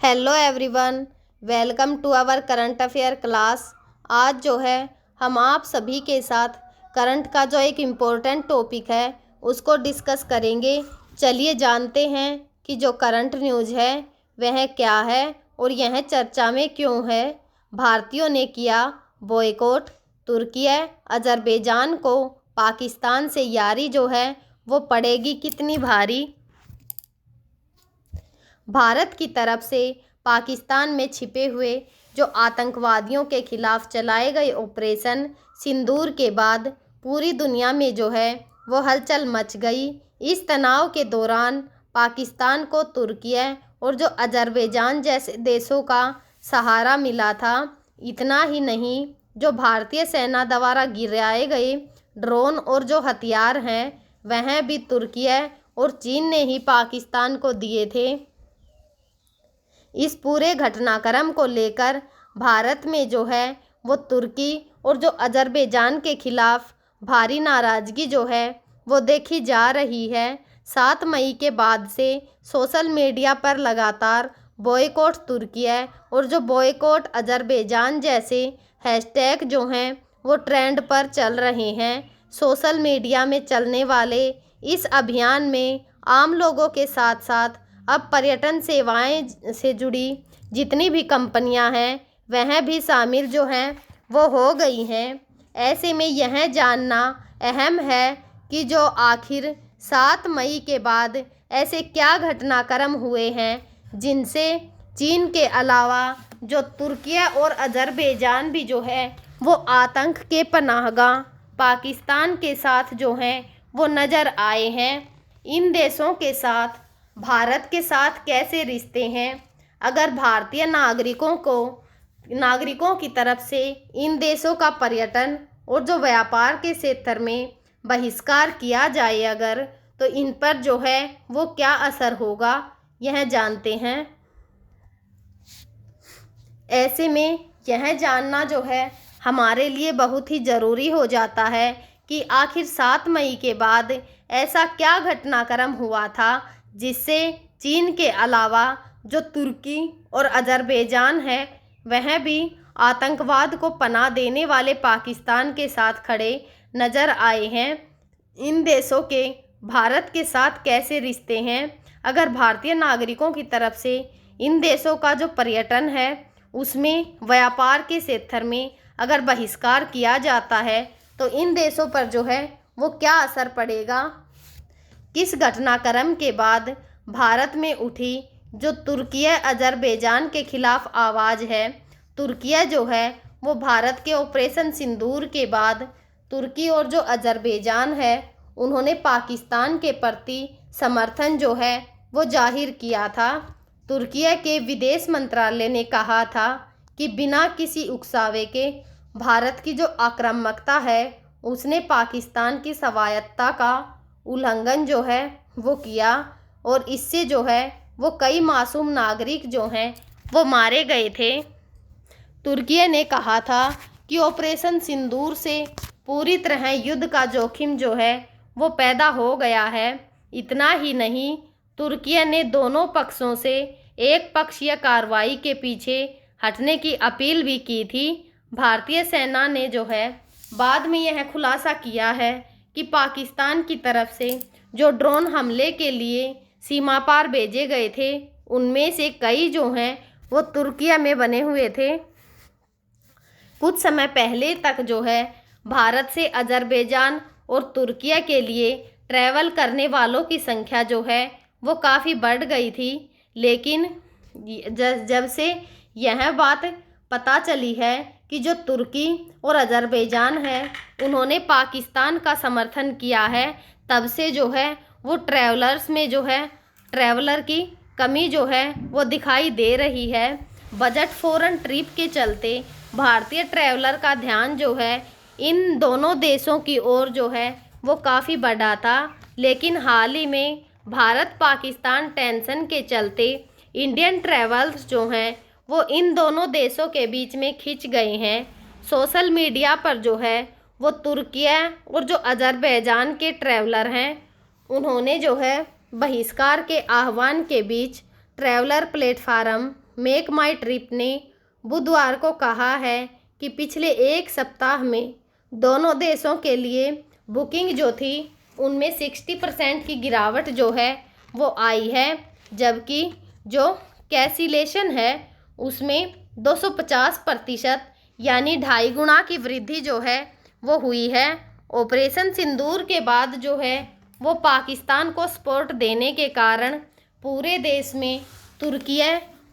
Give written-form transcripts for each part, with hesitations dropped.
Hello everyone, welcome to our current affair class. आज जो है हम आप सभी के साथ करंट का जो एक इम्पोर्टेंट टॉपिक है उसको डिस्कस करेंगे। चलिए जानते हैं कि जो करंट न्यूज़ है वह क्या है और यह चर्चा में क्यों है। भारतीयों ने किया बॉयकॉट। तुर्की अजरबैजान को पाकिस्तान से यारी जो है वो पड़ेगी कितनी भारी। भारत की तरफ से पाकिस्तान में छिपे हुए जो आतंकवादियों के खिलाफ चलाए गए ऑपरेशन सिंदूर के बाद पूरी दुनिया में जो है वो हलचल मच गई। इस तनाव के दौरान पाकिस्तान को तुर्की और जो अजरबैजान जैसे देशों का सहारा मिला था। इतना ही नहीं, जो भारतीय सेना द्वारा गिराए गए ड्रोन और जो हथियार हैं वह भी तुर्की और चीन ने ही पाकिस्तान को दिए थे। इस पूरे घटनाक्रम को लेकर भारत में जो है वो तुर्की और जो अजरबैजान के खिलाफ भारी नाराज़गी जो है वो देखी जा रही है। 7 मई के बाद से सोशल मीडिया पर लगातार बॉयकॉट तुर्की और जो बॉयकॉट अजरबैजान जैसे हैशटैग जो हैं वो ट्रेंड पर चल रहे हैं। सोशल मीडिया में चलने वाले इस अभियान में आम लोगों के साथ साथ अब पर्यटन सेवाएं से जुड़ी जितनी भी कंपनियां हैं वह भी शामिल जो हैं वो हो गई हैं। ऐसे में यह जानना अहम है कि जो आखिर 7 मई के बाद ऐसे क्या घटनाक्रम हुए हैं जिनसे चीन के अलावा जो तुर्की और अजरबैजान भी जो है वो आतंक के पनाहगाह पाकिस्तान के साथ जो हैं वो नज़र आए हैं। इन देशों के साथ भारत के साथ कैसे रिश्ते हैं। अगर भारतीय नागरिकों की तरफ से इन देशों का पर्यटन और जो व्यापार के क्षेत्र में बहिष्कार किया जाए अगर, तो इन पर जो है वो क्या असर होगा यह जानते हैं। ऐसे में यह जानना जो है हमारे लिए बहुत ही ज़रूरी हो जाता है कि आखिर 7 मई के बाद ऐसा क्या घटनाक्रम हुआ था जिससे चीन के अलावा जो तुर्की और अजरबैजान है वह भी आतंकवाद को पनाह देने वाले पाकिस्तान के साथ खड़े नज़र आए हैं। इन देशों के भारत के साथ कैसे रिश्ते हैं। अगर भारतीय नागरिकों की तरफ से इन देशों का जो पर्यटन है उसमें व्यापार के क्षेत्र में अगर बहिष्कार किया जाता है तो इन देशों पर जो है वो क्या असर पड़ेगा। किस घटनाक्रम के बाद भारत में उठी जो तुर्की अजरबैजान के खिलाफ आवाज़ है। तुर्की जो है वो भारत के ऑपरेशन सिंदूर के बाद तुर्की और जो अजरबैजान है उन्होंने पाकिस्तान के प्रति समर्थन जो है वो जाहिर किया था। तुर्की के विदेश मंत्रालय ने कहा था कि बिना किसी उकसावे के भारत की जो आक्रामकता है उसने पाकिस्तान की स्वायत्तता का उल्लंघन जो है वो किया और इससे जो है वो कई मासूम नागरिक जो हैं वो मारे गए थे। तुर्की ने कहा था कि ऑपरेशन सिंदूर से पूरी तरह युद्ध का जोखिम जो है वो पैदा हो गया है। इतना ही नहीं, तुर्की ने दोनों पक्षों से एक पक्षीय कार्रवाई के पीछे हटने की अपील भी की थी। भारतीय सेना ने जो है बाद में यह खुलासा किया है कि पाकिस्तान की तरफ से जो ड्रोन हमले के लिए सीमा पार भेजे गए थे उनमें से कई जो हैं वो तुर्की में बने हुए थे। कुछ समय पहले तक जो है भारत से अजरबैजान और तुर्की के लिए ट्रैवल करने वालों की संख्या जो है वो काफ़ी बढ़ गई थी, लेकिन जब से यह बात पता चली है कि जो तुर्की और अजरबैजान है उन्होंने पाकिस्तान का समर्थन किया है, तब से जो है वो ट्रैवलर्स में जो है ट्रैवलर की कमी जो है वो दिखाई दे रही है। बजट फॉरेन ट्रिप के चलते भारतीय ट्रैवलर का ध्यान जो है इन दोनों देशों की ओर जो है वो काफ़ी बढ़ा था, लेकिन हाल ही में भारत पाकिस्तान टेंशन के चलते इंडियन ट्रैवल्स जो हैं वो इन दोनों देशों के बीच में खिंच गए हैं। सोशल मीडिया पर जो है वो तुर्की और जो अजरबैजान के ट्रैवलर हैं उन्होंने जो है बहिष्कार के आह्वान के बीच ट्रैवलर प्लेटफार्म मेक माई ट्रिप ने बुधवार को कहा है कि पिछले एक सप्ताह में दोनों देशों के लिए बुकिंग जो थी उनमें 60% की गिरावट जो है वो आई है, जबकि जो कैंसिलेशन है उसमें 250% यानी 2.5 गुना की वृद्धि जो है वो हुई है। ऑपरेशन सिंदूर के बाद जो है वो पाकिस्तान को सपोर्ट देने के कारण पूरे देश में तुर्की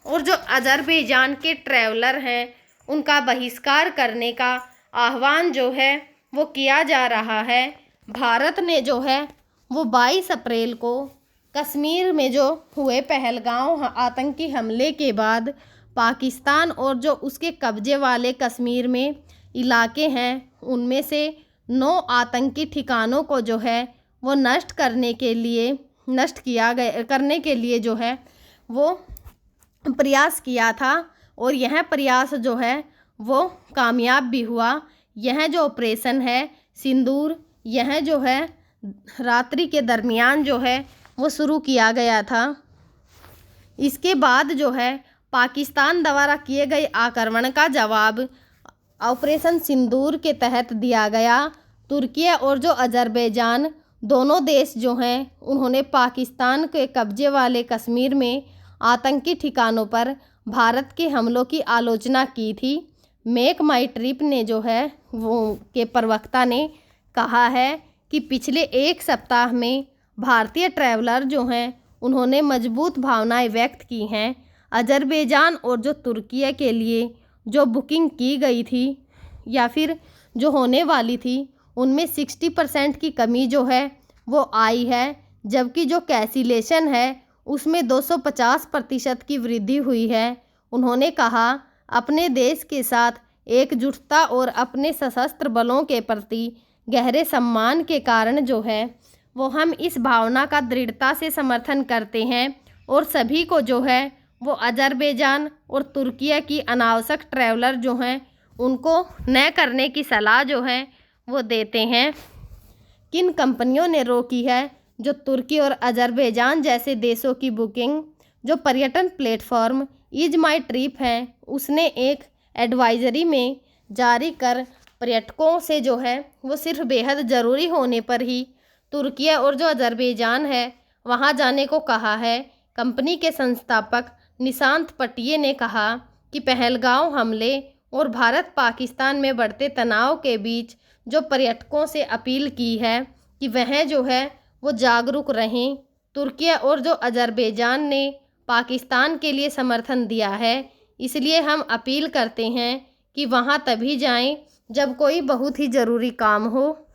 और जो अजरबैजान के ट्रैवलर हैं उनका बहिष्कार करने का आह्वान जो है वो किया जा रहा है। भारत ने जो है वो 22 अप्रैल को कश्मीर में जो हुए पहलगाम आतंकी हमले के बाद पाकिस्तान और जो उसके कब्जे वाले कश्मीर में इलाके हैं उनमें से 9 आतंकी ठिकानों को जो है वो नष्ट करने के लिए जो है वो प्रयास किया था और यह प्रयास जो है वो कामयाब भी हुआ। यह जो ऑपरेशन है सिंदूर, यह जो है रात्रि के दरमियान जो है वो शुरू किया गया था। इसके बाद जो है पाकिस्तान द्वारा किए गए आक्रमण का जवाब ऑपरेशन सिंदूर के तहत दिया गया। तुर्की और जो अजरबैजान दोनों देश जो हैं उन्होंने पाकिस्तान के कब्जे वाले कश्मीर में आतंकी ठिकानों पर भारत के हमलों की आलोचना की थी। मेक माई ट्रिप ने जो है वो के प्रवक्ता ने कहा है कि पिछले एक सप्ताह में भारतीय ट्रैवलर जो हैं उन्होंने मजबूत भावनाएं व्यक्त की हैं। अजरबैजान और जो तुर्की के लिए जो बुकिंग की गई थी या फिर जो होने वाली थी उनमें 60% की कमी जो है वो आई है, जबकि जो कैंसिलेशन है उसमें 250% की वृद्धि हुई है। उन्होंने कहा अपने देश के साथ एकजुटता और अपने सशस्त्र बलों के प्रति गहरे सम्मान के कारण जो है वो हम इस भावना का दृढ़ता से समर्थन करते हैं और सभी को जो है वो अजरबैजान और तुर्की की अनावश्यक ट्रैवलर जो हैं उनको न करने की सलाह जो है वो देते हैं। किन कंपनियों ने रोकी है जो तुर्की और अजरबैजान जैसे देशों की बुकिंग? जो पर्यटन प्लेटफॉर्म इज माई ट्रिप है उसने एक एडवाइजरी में जारी कर पर्यटकों से जो है वो सिर्फ बेहद ज़रूरी होने पर ही तुर्की और जो अजरबैजान है वहाँ जाने को कहा है। कंपनी के संस्थापक निशांत पटिये ने कहा कि पहलगाम हमले और भारत पाकिस्तान में बढ़ते तनाव के बीच जो पर्यटकों से अपील की है कि वह जो है वो जागरूक रहें। तुर्की और जो अजरबैजान ने पाकिस्तान के लिए समर्थन दिया है, इसलिए हम अपील करते हैं कि वहाँ तभी जाएं जब कोई बहुत ही ज़रूरी काम हो।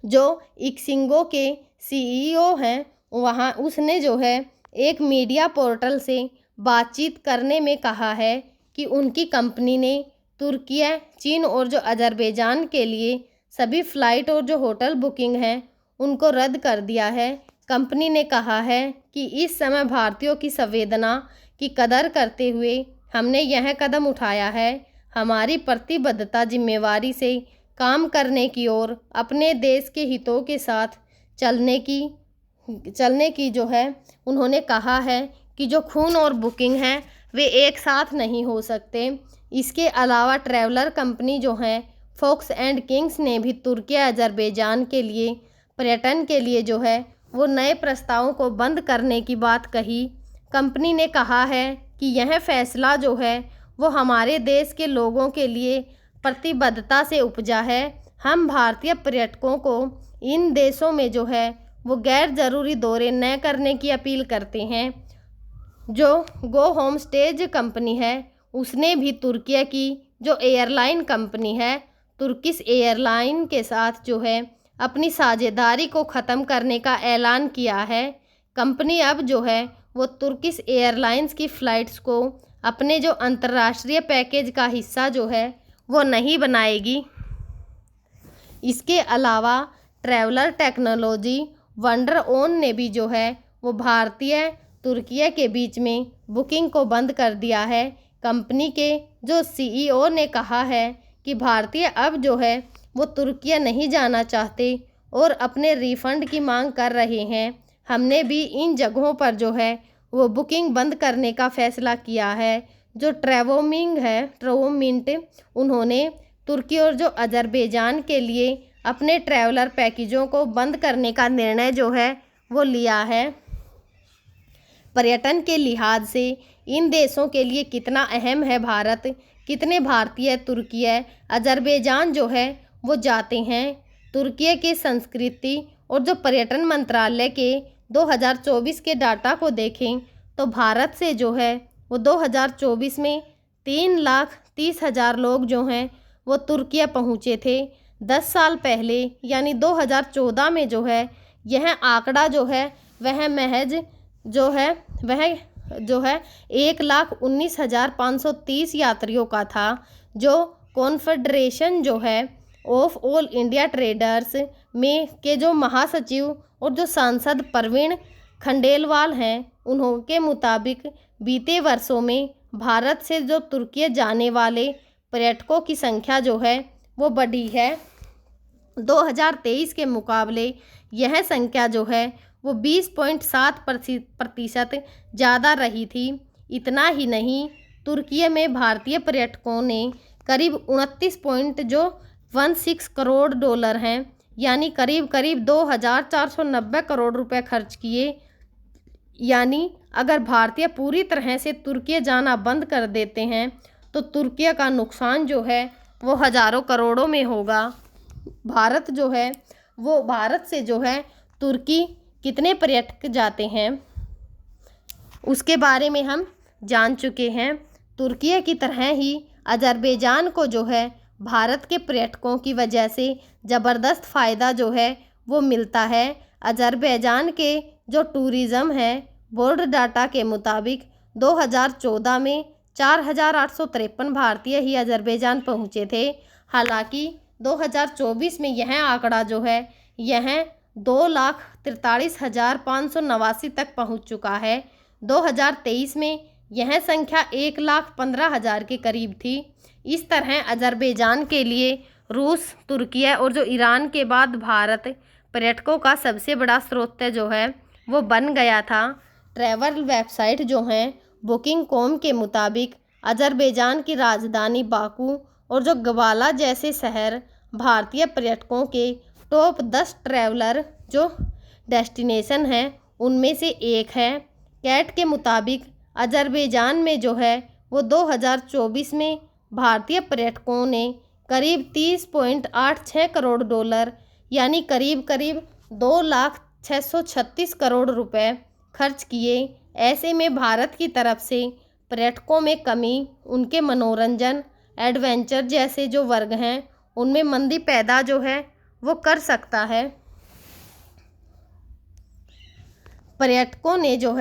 जो इक्सिंगो के सीईओ हैं वहाँ उसने जो है एक मीडिया पोर्टल से बातचीत करने में कहा है कि उनकी कंपनी ने तुर्की, चीन और जो अजरबैजान के लिए सभी फ़्लाइट और जो होटल बुकिंग हैं उनको रद्द कर दिया है। कंपनी ने कहा है कि इस समय भारतीयों की संवेदना की कदर करते हुए हमने यह कदम उठाया है। हमारी प्रतिबद्धता जिम्मेवारी से काम करने की और अपने देश के हितों के साथ चलने की जो है उन्होंने कहा है कि जो खून और बुकिंग हैं वे एक साथ नहीं हो सकते। इसके अलावा ट्रैवलर कंपनी जो है फॉक्स एंड किंग्स ने भी तुर्की अजरबैजान के लिए पर्यटन के लिए जो है वो नए प्रस्तावों को बंद करने की बात कही। कंपनी ने कहा है कि यह फैसला जो है वो हमारे देश के लोगों के लिए प्रतिबद्धता से उपजा है। हम भारतीय पर्यटकों को इन देशों में जो है वो गैर ज़रूरी दौरे न करने की अपील करते हैं। जो गो होम स्टेज कंपनी है उसने भी तुर्की की जो एयरलाइन कंपनी है तुर्किश एयरलाइन के साथ जो है अपनी साझेदारी को ख़त्म करने का ऐलान किया है। कंपनी अब जो है वो तुर्किश एयरलाइंस की फ़्लाइट्स को अपने जो अंतर्राष्ट्रीय पैकेज का हिस्सा जो है वो नहीं बनाएगी। इसके अलावा ट्रैवलर टेक्नोलॉजी वंडर ओन ने भी जो है वो भारतीय तुर्की के बीच में बुकिंग को बंद कर दिया है। कंपनी के जो सीईओ ने कहा है कि भारतीय अब जो है वो तुर्की नहीं जाना चाहते और अपने रिफ़ंड की मांग कर रहे हैं। हमने भी इन जगहों पर जो है वो बुकिंग बंद करने का फैसला किया है। जो ट्रैवोमिंट उन्होंने तुर्की और जो अजरबैजान के लिए अपने ट्रैवलर पैकेजों को बंद करने का निर्णय जो है वो लिया है। पर्यटन के लिहाज से इन देशों के लिए कितना अहम है भारत, कितने भारतीय तुर्की अजरबैजान जो है वो जाते हैं। तुर्की के संस्कृति और जो पर्यटन मंत्रालय के 2024 के डाटा को देखें तो भारत से जो है वो 2024 में 3,30,000 लोग जो हैं वो तुर्की पहुँचे थे। 10 साल पहले यानी 2014 में जो है यह आंकड़ा जो है वह महज जो है वह 1,19,530 यात्रियों का था। जो कॉन्फेडरेशन जो है ऑफ ऑल इंडिया ट्रेडर्स में के जो महासचिव और जो सांसद प्रवीण खंडेलवाल हैं उनके मुताबिक बीते वर्षों में भारत से जो तुर्की जाने वाले पर्यटकों की संख्या जो है वो बढ़ी है। 2023 के मुकाबले यह संख्या जो है वो 20.7% ज़्यादा रही थी। इतना ही नहीं, तुर्की में भारतीय पर्यटकों ने करीब 29.16 करोड़ डॉलर हैं यानी करीब 2,490 करोड़ रुपए खर्च किए। यानी अगर भारतीय पूरी तरह से तुर्की जाना बंद कर देते हैं तो तुर्की का नुकसान जो है वो हज़ारों करोड़ों में होगा। भारत से जो है तुर्की कितने पर्यटक जाते हैं उसके बारे में हम जान चुके हैं। तुर्की की तरह ही अजरबैजान को जो है भारत के पर्यटकों की वजह से ज़बरदस्त फ़ायदा जो है वो मिलता है। अजरबैजान के जो टूरिज़्म है बोर्ड डाटा के मुताबिक 2014 में 4,853 भारतीय ही अजरबैजान पहुँचे थे। हालांकि 2024 में यह आंकड़ा जो है यह 2,43,589 तक पहुंच चुका है। 2023 में यह संख्या 1,15,000 के करीब थी। इस तरह अजरबैजान के लिए रूस, तुर्की और जो ईरान के बाद भारत पर्यटकों का सबसे बड़ा स्रोत जो है वो बन गया था। ट्रैवल वेबसाइट जो हैं बुकिंग.com के मुताबिक अजरबैजान की राजधानी बाकू और जो गवाला जैसे शहर भारतीय पर्यटकों के टॉप 10 ट्रैवलर जो डेस्टिनेशन हैं उनमें से एक है। कैट के मुताबिक अजरबैजान में जो है वो 2024 में भारतीय पर्यटकों ने करीब 30.86 करोड़ डॉलर यानी करीब 2,636 करोड़ रुपए खर्च किए। ऐसे में भारत की तरफ से पर्यटकों में कमी उनके मनोरंजन, एडवेंचर जैसे जो वर्ग हैं उनमें मंदी पैदा जो है वो कर सकता है। पर्यटकों ने जो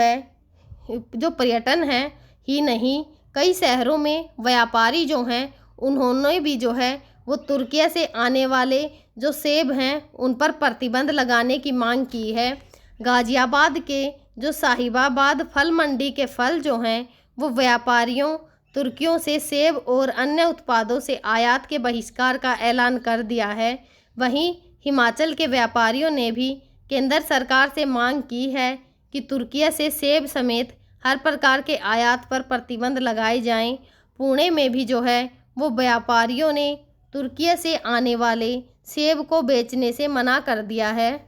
पर्यटन है ही नहीं, कई शहरों में व्यापारी जो हैं उन्होंने भी जो है वो तुर्की से आने वाले जो सेब हैं उन पर प्रतिबंध लगाने की मांग की है। गाजियाबाद के जो साहिबाबाद फल मंडी के फल जो हैं वो व्यापारियों तुर्कियों से सेब और अन्य उत्पादों से आयात के बहिष्कार का ऐलान कर दिया है। वहीं हिमाचल के व्यापारियों ने भी केंद्र सरकार से मांग की है कि तुर्की से सेब समेत हर प्रकार के आयात पर प्रतिबंध लगाए जाएं। पुणे में भी जो है वो व्यापारियों ने तुर्की से आने वाले सेब को बेचने से मना कर दिया है।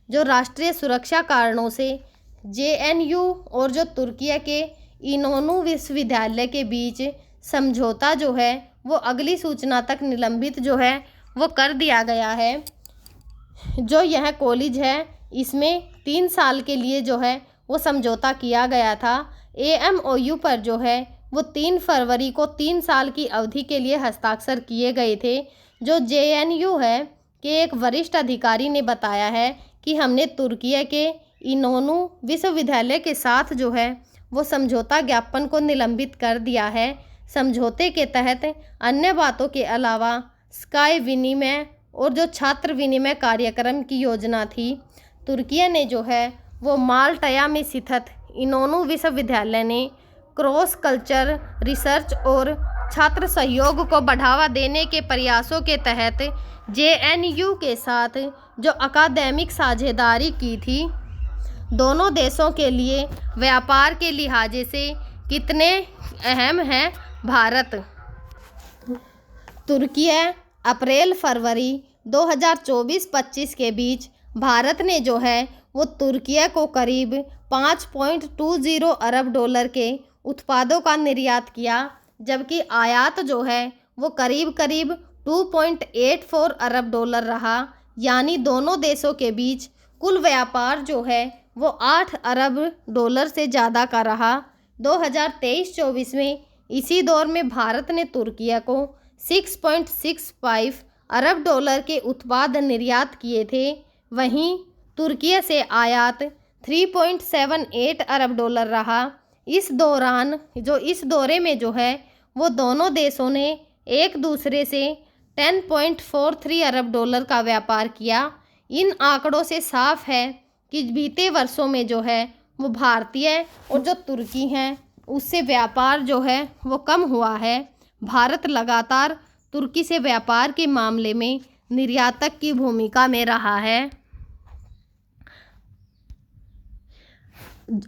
जो राष्ट्रीय सुरक्षा कारणों से JNU और जो तुर्की के इनोनू विश्वविद्यालय के बीच समझौता जो है वो अगली सूचना तक निलंबित जो है वो कर दिया गया है। जो यह कॉलेज है इसमें 3 साल के लिए जो है वो समझौता किया गया था। AMOU पर जो है वो 3 फरवरी को 3 साल की अवधि के लिए हस्ताक्षर किए गए थे। जो JNU है के एक वरिष्ठ अधिकारी ने बताया है कि हमने तुर्की के इनोनू विश्वविद्यालय के साथ जो है वो समझौता ज्ञापन को निलंबित कर दिया है। समझौते के तहत अन्य बातों के अलावा स्काई विनिमय और जो छात्र विनिमय कार्यक्रम की योजना थी। तुर्की ने जो है वो माल्टा में स्थित इनोनू विश्वविद्यालय ने क्रॉस कल्चर रिसर्च और छात्र सहयोग को बढ़ावा देने के प्रयासों के तहत JNU के साथ जो अकादमिक साझेदारी की थी। दोनों देशों के लिए व्यापार के लिहाज से कितने अहम हैं भारत। तुर्की अप्रैल फरवरी 2024-25 के बीच भारत ने जो है वो तुर्की को करीब 5.20 अरब डॉलर के उत्पादों का निर्यात किया, जबकि आयात जो है वो करीब करीब 2.84 अरब डॉलर रहा। यानी दोनों देशों के बीच कुल व्यापार जो है वो 8 अरब डॉलर से ज़्यादा का रहा। 2023-24 में इसी दौर में भारत ने तुर्की को 6.65 अरब डॉलर के उत्पाद निर्यात किए थे। वहीं तुर्की से आयात 3.78 अरब डॉलर रहा। इस दौरे में जो है वो दोनों देशों ने एक दूसरे से 10.43 अरब डॉलर का व्यापार किया। इन आंकड़ों से साफ है कि बीते वर्षों में जो है वो भारतीय और जो तुर्की हैं उससे व्यापार जो है वो कम हुआ है। भारत लगातार तुर्की से व्यापार के मामले में निर्यातक की भूमिका में रहा है।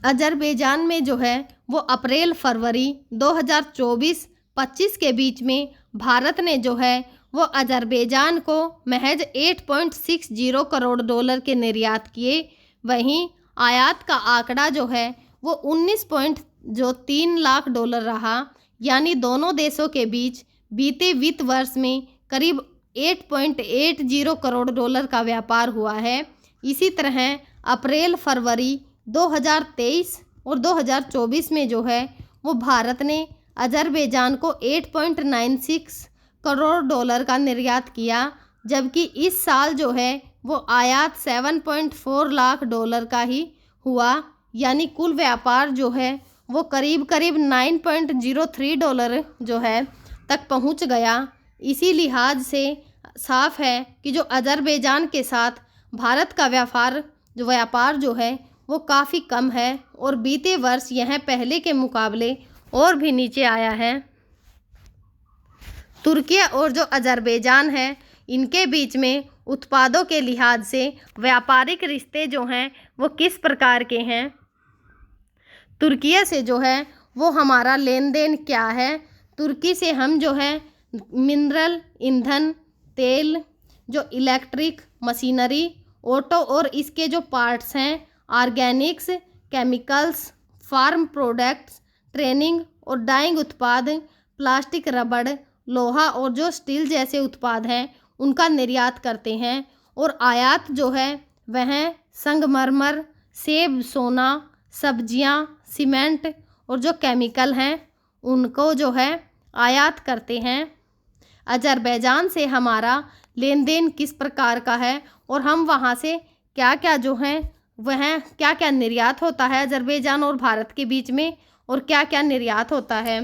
अजरबैजान में जो है वो अप्रैल फरवरी 2024-25 के बीच में भारत ने जो है वो अजरबैजान को महज 8.60 करोड़ डॉलर के निर्यात किए। वहीं आयात का आंकड़ा जो है वो 19.3 लाख डॉलर रहा। यानी दोनों देशों के बीच बीते वित्त वर्ष में करीब 8.80 करोड़ डॉलर का व्यापार हुआ है। इसी तरह अप्रैल फरवरी 2023 और 2024 में जो है वो भारत ने अजरबैजान को 8.96 करोड़ डॉलर का निर्यात किया, जबकि इस साल जो है वो आयात 7.4 लाख डॉलर का ही हुआ। यानी कुल व्यापार जो है वो करीब करीब 9.03 डॉलर जो है तक पहुंच गया। इसी लिहाज से साफ है कि जो अजरबैजान के साथ भारत का व्यापार जो है वो काफ़ी कम है और बीते वर्ष यह पहले के मुकाबले और भी नीचे आया है। तुर्की और जो अजरबैजान है इनके बीच में उत्पादों के लिहाज से व्यापारिक रिश्ते जो हैं वो किस प्रकार के हैं। तुर्की से जो है वो हमारा लेन देन क्या है। तुर्की से हम जो है मिनरल, ईंधन, तेल, जो इलेक्ट्रिक मशीनरी, ऑटो और इसके जो पार्ट्स हैं, organics, chemicals, farm products, training और डाइंग उत्पाद, प्लास्टिक, रबड़, लोहा और जो स्टील जैसे उत्पाद हैं उनका निर्यात करते हैं। और आयात जो है वह संगमरमर, सेब, सोना, सब्जियां, सीमेंट और जो केमिकल हैं उनको जो है आयात करते हैं। अजरबैजान से हमारा लेन देन किस प्रकार का है और हम वहाँ से क्या क्या जो है वह क्या क्या निर्यात होता है अजरबैजान और भारत के बीच में, और क्या क्या निर्यात होता है।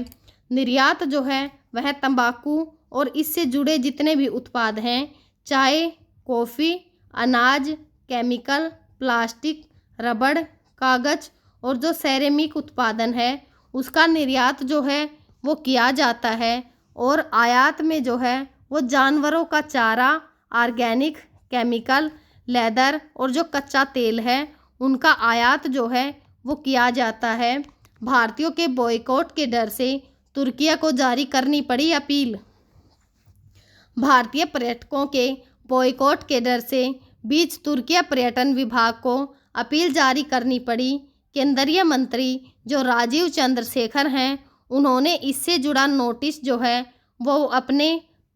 निर्यात जो है वह तंबाकू और इससे जुड़े जितने भी उत्पाद हैं, चाय, कॉफ़ी, अनाज, केमिकल, प्लास्टिक, रबड़, कागज़ और जो सेरेमिक उत्पादन है उसका निर्यात जो है वो किया जाता है। और आयात में जो है वो जानवरों का चारा, ऑर्गेनिक, केमिकल, लेदर और जो कच्चा तेल है उनका आयात जो है वो किया जाता है। भारतीयों के बॉयकॉट के डर से तुर्की को जारी करनी पड़ी अपील। भारतीय पर्यटकों के बॉयकॉट के डर से बीच तुर्की पर्यटन विभाग को अपील जारी करनी पड़ी। केंद्रीय मंत्री जो राजीव चंद्रशेखर हैं उन्होंने इससे जुड़ा नोटिस जो है वो अपने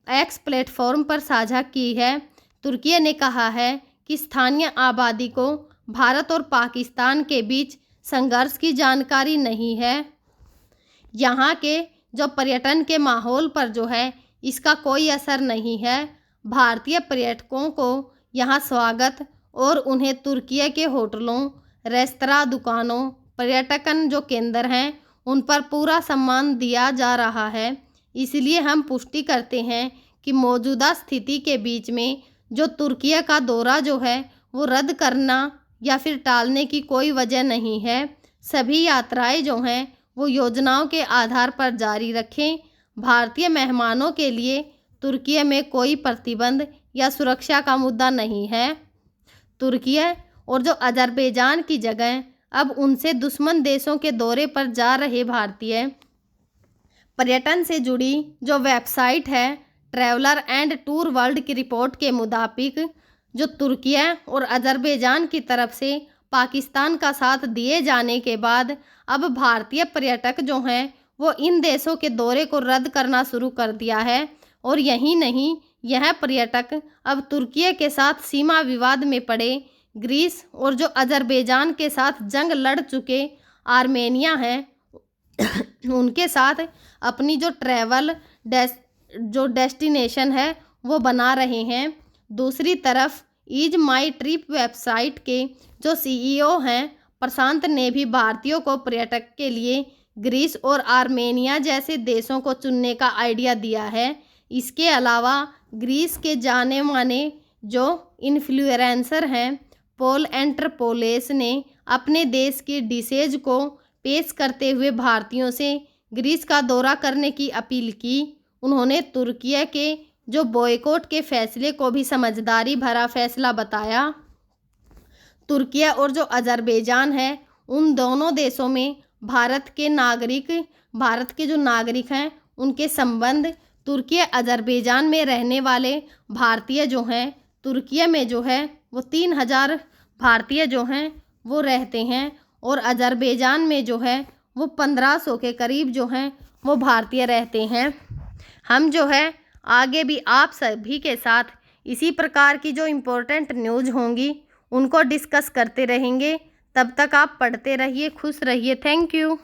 एक्स प्लेटफॉर्म पर साझा की है। तुर्की ने कहा है कि स्थानीय आबादी को भारत और पाकिस्तान के बीच संघर्ष की जानकारी नहीं है। यहाँ के जो पर्यटन के माहौल पर जो है इसका कोई असर नहीं है। भारतीय पर्यटकों को यहाँ स्वागत और उन्हें तुर्की के होटलों, रेस्तरां, दुकानों, पर्यटन जो केंद्र हैं उन पर पूरा सम्मान दिया जा रहा है। इसलिए हम पुष्टि करते हैं कि मौजूदा स्थिति के बीच में जो तुर्की का दौरा जो है वो रद्द करना या फिर टालने की कोई वजह नहीं है। सभी यात्राएं जो हैं वो योजनाओं के आधार पर जारी रखें। भारतीय मेहमानों के लिए तुर्की में कोई प्रतिबंध या सुरक्षा का मुद्दा नहीं है। तुर्की और जो अजरबैजान की जगह अब उनसे दुश्मन देशों के दौरे पर जा रहे भारतीय। पर्यटन से जुड़ी जो वेबसाइट है ट्रैवलर एंड टूर वर्ल्ड की रिपोर्ट के मुताबिक जो तुर्की और अजरबैजान की तरफ से पाकिस्तान का साथ दिए जाने के बाद अब भारतीय पर्यटक जो हैं वो इन देशों के दौरे को रद्द करना शुरू कर दिया है। और यही नहीं, यह पर्यटक अब तुर्की के साथ सीमा विवाद में पड़े ग्रीस और जो अजरबैजान के साथ जंग लड़ चुके आर्मेनिया हैं उनके साथ अपनी जो ट्रैवल जो डेस्टिनेशन है वो बना रहे हैं। दूसरी तरफ ईज माई ट्रिप वेबसाइट के जो सीईओ हैं प्रशांत ने भी भारतीयों को पर्यटक के लिए ग्रीस और आर्मेनिया जैसे देशों को चुनने का आइडिया दिया है। इसके अलावा ग्रीस के जाने माने जो इन्फ्लुएंसर हैं पॉल एंट्रोपोलिस ने अपने देश की डिशेज को पेश करते हुए भारतीयों से ग्रीस का दौरा करने की अपील की। उन्होंने तुर्की के जो बॉयकॉट के फैसले को भी समझदारी भरा फैसला बताया। तुर्की और जो अजरबैजान है उन दोनों देशों में भारत के जो नागरिक हैं उनके संबंध तुर्की अजरबैजान में रहने वाले भारतीय जो हैं तुर्की में जो है वो 3000 भारतीय जो हैं वो रहते हैं और अजरबैजान में जो है वो 1500 के करीब जो हैं वो भारतीय रहते हैं। हम जो है आगे भी आप सभी के साथ इसी प्रकार की जो इम्पोर्टेंट न्यूज़ होंगी उनको डिस्कस करते रहेंगे। तब तक आप पढ़ते रहिए, खुश रहिए। Thank you.